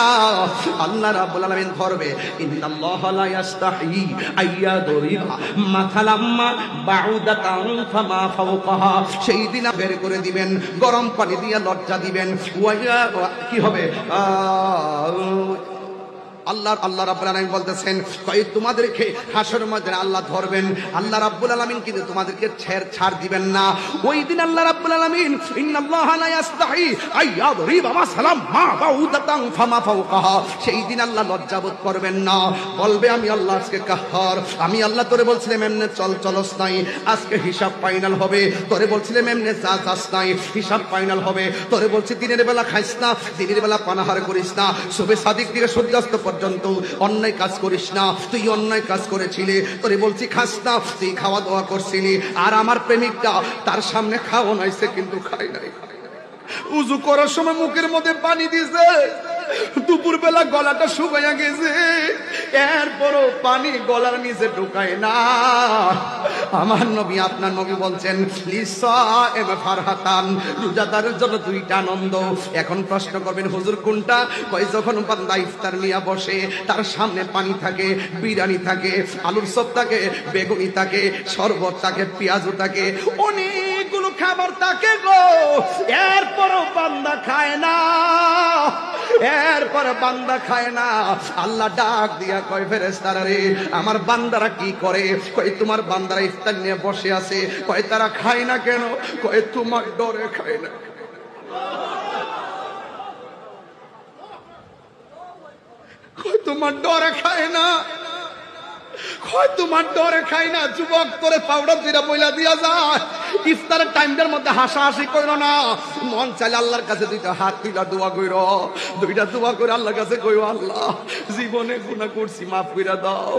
আল্লাহ রাব্বুল আলামিন ধরবে, ইন্নাল্লাহা লা ইস্তাহি আইয়াদরিবা মাথালাম্মা বাউদাতান ফামা ফাওকাহা। সেই দিন বের করে দিবেন, গরম পানি দিয়ে লজ্জা দিবেন। কি হবে? আল্লাহ রাব্বুল আলামিন বলতেছেন, তোমাদেরকে হাসরের ময়দানে আল্লাহ ধরবেন। আল্লাহ রাব্বুল আলামিন কিন্তু তোমাদেরকে ছাড় দিবেন না। ওই দিন আল্লাহ রাব্বুল আলামিন ইন্নাল্লাহা লা ইস্তাহি আইয়াদরিবা মাসালাম্মা বাউদাতান ফামা ফাওকাহা। সেই দিন আল্লাহ লজ্জাবোধ করবেন না, বলবে আমি আল্লাহ আজকে কাহ্হার, আমি আল্লাহ তোরে বলছিলাম এমনে চলস নাই, আজকে হিসাব ফাইনাল হবে। তোরে বলছিলাম এমনে যাস নাই, হিসাব ফাইনাল হবে। তোরে বলছি দিনের বেলা খাইস না, দিনের বেলা পানাহার করিস না, শুভে সাদিক থেকে সূর্যাস্ত পর্যন্ত অন্যায় কাজ করিস না, তুই অন্যায় কাজ করেছিলি। তোরে বলছি খাস না, তুই খাওয়া দাওয়া করছিলি। আর আমার প্রেমিকটা তার সামনে খাওয়া নাইছে কিন্তু খাই নাই। উজু করার সময় মুখের মধ্যে পানি দিছে, দুপুর বেলা গলাটা শুকাইয়া গেছে, এরপরও পানি গলার নিচে ঢুকায় না। আমার নবী, আপনার নবী বলছেন লিসাইম ফারহাতান, রোজাদারের জন্য দুইটা আনন্দ। এখন প্রশ্ন করবেন হুজুর কোনটা? কই যখন বান্দা ইফতার নিয়ে বসে, তার সামনে পানি থাকে, বিরিয়ানি থাকে, আলুর চপ থাকে, বেগুনি থাকে, শরবত থাকে, পেঁয়াজু থাকে, অনেকগুলো খাবার থাকে গো, এরপরও বান্দা খায় না, এরপরে বান্দা খায় না। আল্লাহ ডাক দিয়া কয় ফেরেশতারা রে, আমার বান্দারা কি করে? কয় তোমার বান্দারা ইফতার নিয়ে বসে আছে, কয় তারা খায় না কেন? কয় তোমার ডরে খায় না। কয় তোমার ডরে খায় না, কয় তোমার ডরে খায় না। যুবক করে পাউডার দিরা বইলা দিয়া যায়, ইফতারের টাইমটার মধ্যে হাসাহাসি কইরো না। মন চাইলে আল্লাহর কাছে দুইটা হাত তুইলা দোয়া কইরো, দুইটা দোয়া করে আল্লাহর কাছে কইও, আল্লাহ জীবনে গুনাহ করছি মাফ কইরা দাও।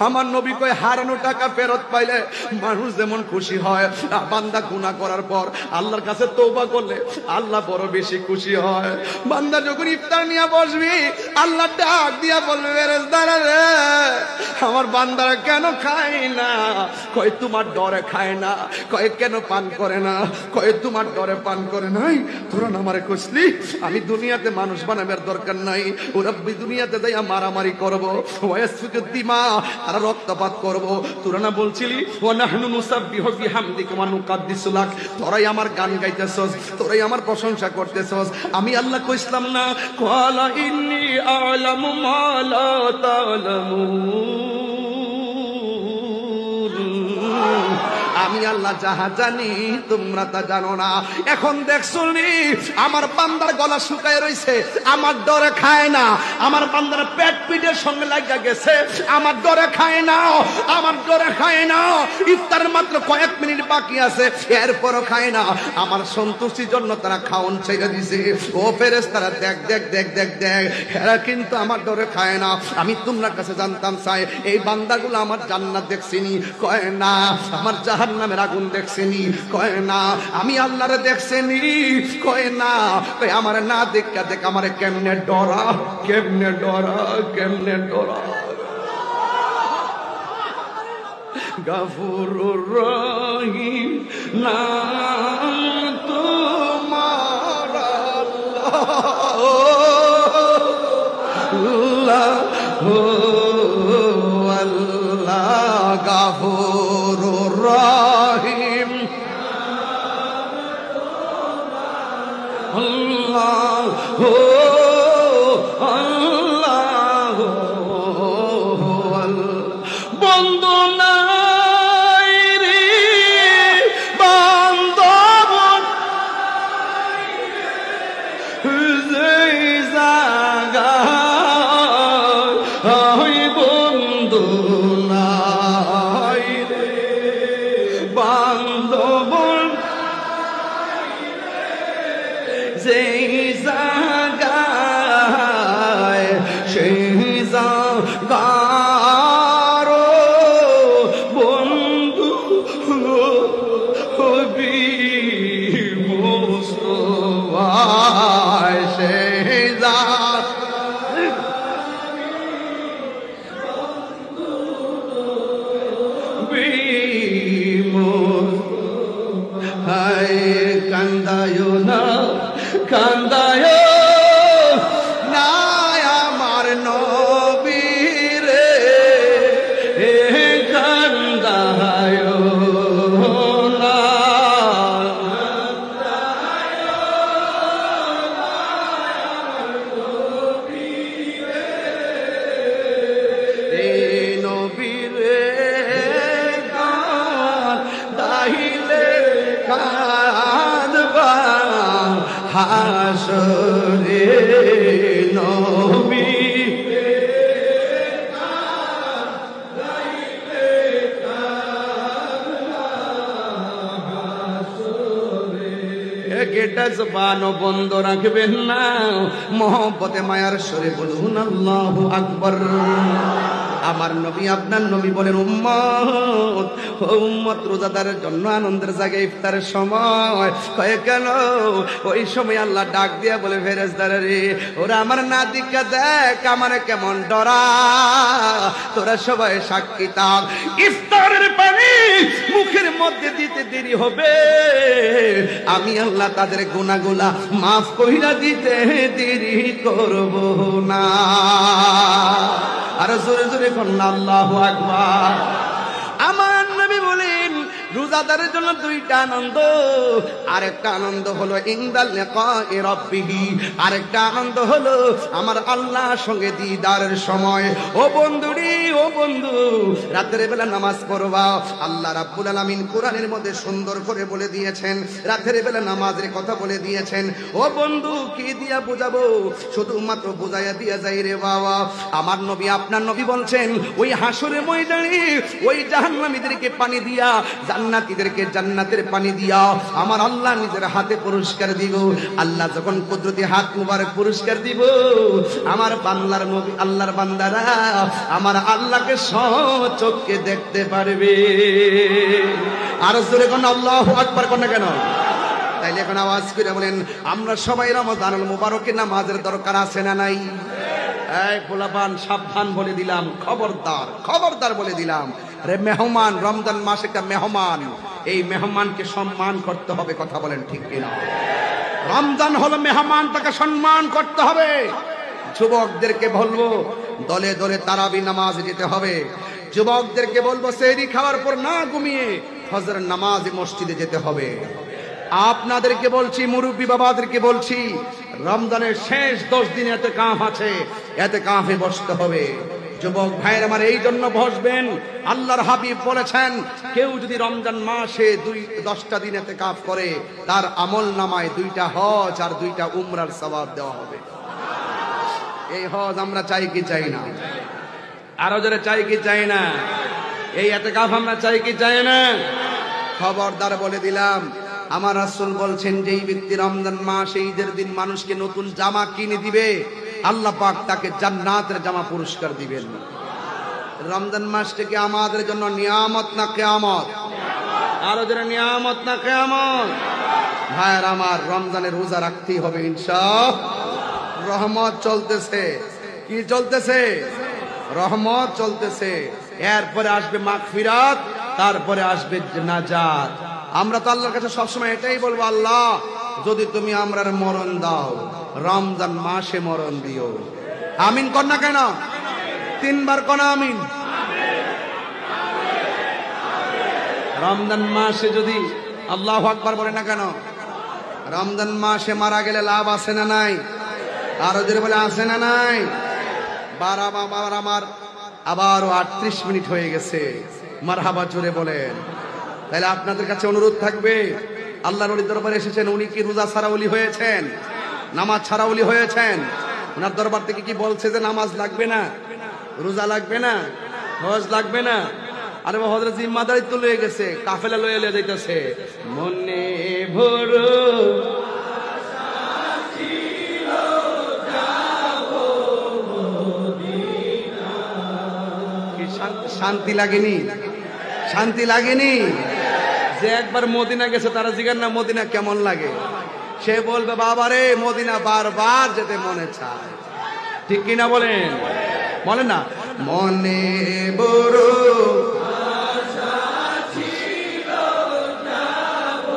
আমার নবী কয় হারানো টাকা ফেরত পাইলে মানুষ যেমন খুশি হয়, বান্দা গুনাহ করার পর আল্লাহর কাছে তওবা করলে আল্লাহ বড় বেশি খুশি হয়। বান্দা যখন ইফতার নিয়ে বসবি, আল্লাহ ডাক দিয়া বলবে ফেরেশতারা রে, আমার বান্দারা কেন খায় না? কয় তোমার ডরে খায় না। কয় কেন পান করে না? কয় তোমার ডরে পান করে নাই। তোরা না আমারে কইছলি আমি দুনিয়াতে মানুষ বানাবার দরকার নাই, ওরা দুনিয়াতে যাইয়া মারামারি করবো, ওয়াসফিকু দিমা, আর রক্তপাত করবো। তোরা না বলছিলি ওয়া নাহনু নুসাব্বিহু বিহামদিকা ওয়া নুকাদ্দিসু লাক, তোরাই আমার গান গাইতেছস, তোরাই আমার প্রশংসা করতেছস। আমি আল্লাহ কইছিলাম না ক্বালা ইন্নী আ'লামু মা লা তা'লামুন, আমি আল্লাহ যাহা জানি তোমরা তা জানো না। এখন দেখছো নি আমার বান্দার গলা শুকায় রইছে, আমার ডরে খায় না। আমার বান্দার পেট পিঠের সঙ্গে লাগা গেছে, আমার ডরে খায় না, আমার ডরে খায় না। ইফতারের মাত্র কয়েক মিনিট বাকি আছে, এরপরও খায় না। আমার সন্তুষ্টির জন্য তারা খাওন ছেড়ে দিছে। ও ফেরেশতারা দেখ দেখ দেখ দেখ দেখ, এরা কিন্তু আমার ডরে খায় না। আমি তোমার কাছে জানতাম চাই এই বান্দাগুলো আমার জান্নাত দেখছিনি? কয় না। আমার জাহান্নামের আগুন দেখছিনি? কয় না। আমি আল্লাহরে দেখছিনি? কয় না। কয় আমারে না দেখা দেখ আমারে কেমনে ডরা, কেমনে ডরা, কেমনে ডরা। গফুরুর রহিম নাম তোমার আল্লাহ, আল্লাহ গফুরুর রহিম আল্লাহ, আল্লাহ বন্ধু নাই রে বান্ধব, যেই জায়গায় বন্ধু নাই রে বান্ধব, যেই হায় কান্দায় না কান্দায় না আমার নবীরে কান্দায় না নবীরে দাহিলে কাঁদবা হাসরে নবী গেটা জবানও বন্ধ রাখবেন না মোহব্বতে মায়ার সরে বলুন আল্লাহু আকবার আমার নবী আপনার নবী বলেন উম্মত ও উম্মত রোজাদারের জন্য আনন্দের জায়গায় ইফতারের সময় কয়ে কেন ওই সময় আল্লাহ ডাক দিয়া বলে ফেরেশতারা রে ওরা আমার নাদিকে দেখ আমার কেমন ডরা তোরা সবাই সাক্ষী থাক ইফতারের পানি মুখের মধ্যে দিতে দেরি হবে আমি আল্লাহ তাদের গুনাহগুলা মাফ কইরা দিতে দেরি করব না আর জোরে জোরে কোন আল্লাহু আকবার আমার নবী বলেন রোজাদারের জন্য দুইটা আনন্দ আরেকটা আনন্দ হলো ইনদাল লিকাই রাব্বিহি আরেকটা আনন্দ হলো আমার আল্লাহর সঙ্গে দিদারের সময় ও বন্ধুরি ও বন্ধু রাতের বেলা নামাজ পড়বা আল্লাহ রাব্বুল আলামিন কোরআনের মধ্যে সুন্দর করে বলে দিয়েছেন রাতের বেলা নামাজের কথা বলে দিয়েছেন ও বন্ধু কি দিয়া বুঝাবো শুধুমাত্র বুঝাইয়া দিয়া যাই রে বাবা আমার নবী আপনার নবী বলছেন ওই হাসরের ময়দানে ওই জাহান্নামীদেরকে পানি দিয়া জান্নাতীদেরকে জান্নাতের পানি দিয়া আমার আল্লাহ নিজের হাতে পুরস্কার দিব আল্লাহ যখন কুদরতি হাত মুবারক পুরস্কার দিব আমার বান্দার নবী আল্লাহর বান্দারা আমার আল্লাহকে সচক্ষে দেখতে পারবে আর জোরে কোন আল্লাহু আকবার কোন কেন তাইলে এখন আওয়াজ করে বলেন আমরা সবাই রমজানুল মুবারকে নামাজের দরকার আছে না নাই এই পোলাপান সাবধান বলে দিলাম খবরদার খবরদার বলে দিলাম রে মেহমান রমজান মাস একটা মেহমান এই মেহমানকে সম্মান করতে হবে কথা বলেন ঠিক কিনা রমজান হলো মেহমান তাকে সম্মান করতে হবে যুবকদেরকে বলবো দলে দলে তারাবি নামাজ যেতে হবে যুবকদেরকে বলবো সেহরি খাওয়ার পর না ঘুমিয়ে ফজর নামাজে মসজিদে যেতে হবে আপনাদেরকে বলছি মুরব্বী বাবাদেরকে বলছি রমজানের শেষ 10 দিন ইতিকাফ আছে ইতিকাফে বসতে হবে যুবক ভাইয়ের আমার এই জন্য বসবেন আল্লাহর হাবিব বলেছেন কেউ যদি রমজান মাসে 10টা দিন ইতিকাফ করে তার আমল নামায় 2টা হজ আর 2টা উমরার সওয়াব দেওয়া হবে এই হজ আমরা চাই কি চাই না আরো যারা চাই কি চাই না এই ইতিকাফ আমরা চাই কি চাই না খবরদার বলে দিলাম আমার রাসূল বলছেন যেই ব্যক্তি রমজান মাসে ঈদের দিন মানুষকে নতুন জামা কিনে দিবে আল্লাহ পাক তাকে জান্নাতের জামা পুরস্কার দিবেন রমজান মাসটাকে আমাদের জন্য নিয়ামত না কিয়ামত আরো যারা নিয়ামত না কিয়ামত ভাইরা আমার রমজানের রোজা রাখতেই হবে ইনশাআল্লাহ রহমত চলতেছে কি চলতেছে রহমত চলতেছে এরপরে আসবে মাগফিরাত তারপরে আসবে নাজাত আমরা তো আল্লাহর কাছে সবসময় এটাই বলবো আল্লাহ যদি তুমি আমরার মরণ দাও রমজান মাসে মরণ দিও আমিন কর না কেন 3 বার কোন আমিন রমজান মাসে যদি আল্লাহু আকবার বলে না কেন রমজান মাসে মারা গেলে লাভ আছে না নাই আরো জোরে বলে আছে না নাই বারবার আমার আবারও 38 মিনিট হয়ে গেছে মারহাবা জোরে বলেন তাহলে আপনাদের কাছে অনুরোধ থাকবে আল্লাহর ওলির দরবারে এসেছেন উনি কি রোজা ছাড়া ওলি হয়েছেন নামাজ ছাড়া ওলি হয়েছেন ওনার দরবার থেকে কি বলছে যে নামাজ লাগবে না রোজা লাগবে না হজ লাগবে না আরে হযরত জিম্মাদারি তো লয়ে গেছে কাফেলা লয়ে লয়ে যাইতেছে মনে ভরো শান্তি লাগেনি শান্তি লাগেনি যে একবার মদিনা গেছে তারা জিজ্ঞাসা না মদিনা কেমন লাগে সে বলবে বাবা রে মদিনা বারবার যেতে মনে চায় ঠিক কিনা বলেন বলেন না মনে বড় আশা ছিল যাব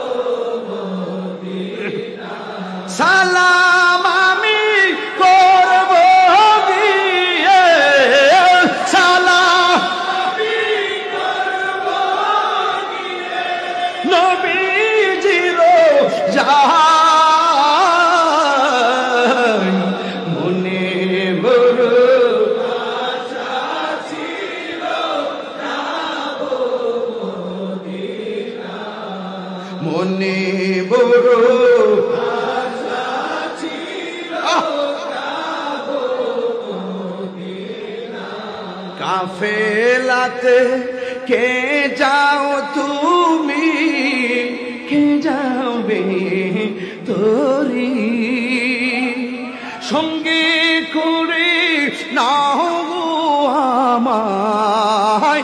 সালাম আমি করব গিয়ে, সালাম আমি করব গিয়ে নবীজির যাই, মনে বড় আশা ছিল যাব মদিনা, মনে বড় আশা ছিল যাব মদিনা। কাফেলাতে কে যাও তুমি, কে যাবে তোরি, সঙ্গে করে নাও আমায়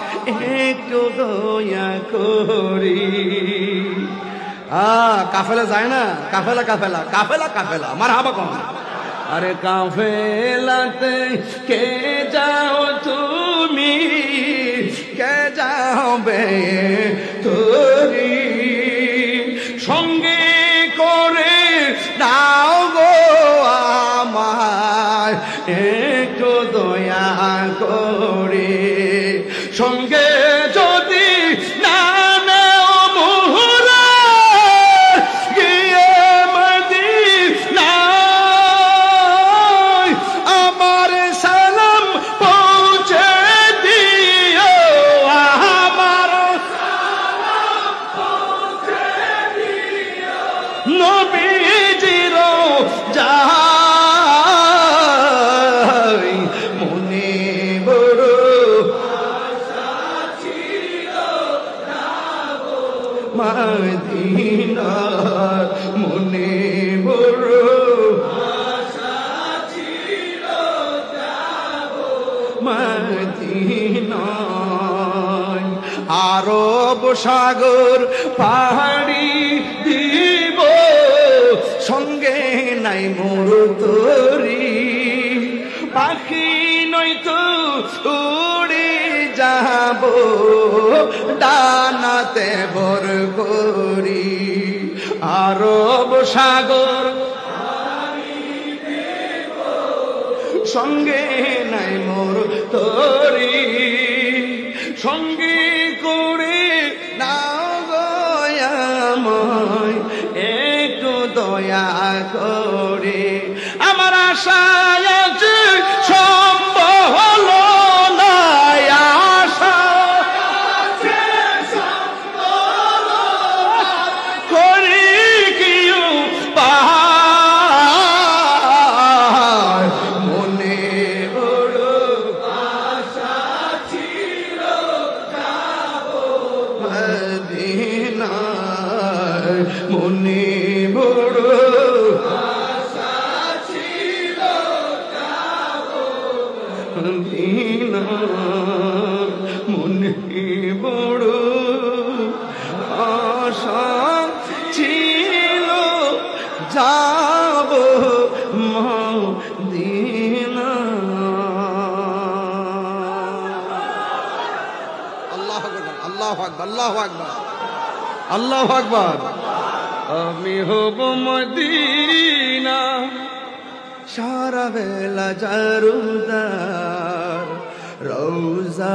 একটু দয়া করি। কাফেলা যায় না, কাফেলা কাফেলা কাফেলা কাফেলা মারহাবা কম। আরে কাফেলাতে কে যাও তুমি, কে যাবে তোরি, সঙ্গে করে নাও গো আমায় একটু দয়া করে, সঙ্গে যদি না নেও মুহুরা গিয়ে মদিনায়, আমার সালাম পৌঁছে দিও, আমার সালাম পৌঁছে দিও নবীজির যাই, মনে বড় আশা ছিল যাব মদিনা, মনে বড় আশা ছিল যাব মদিনা। আরব সাগর পাহাড়ি দিব, সঙ্গে নাই মোর তোরি, পাখি নয়তো উড়ে যাব ডানাতে ভর করি। আরব সাগর সঙ্গে নাই মোর তোরি, সঙ্গে করে নাও গয়াময় একটু দয়া করে, আমার আশায় আজ সম্ভব হলো না, আশা করি কি উপায়, মনে বড় আশা ছিল যাব মদিনায়, মনে বড় আশা ছিল যাব মদিনায়, মনে বড় আশা ছিল যাব মদিনা। আল্লাহু আকবার, আল্লাহু আকবার, আল্লাহু আকবার, আল্লাহু আকবার। আমি হব মদিনা সারা বেলা জারুদার রওজা।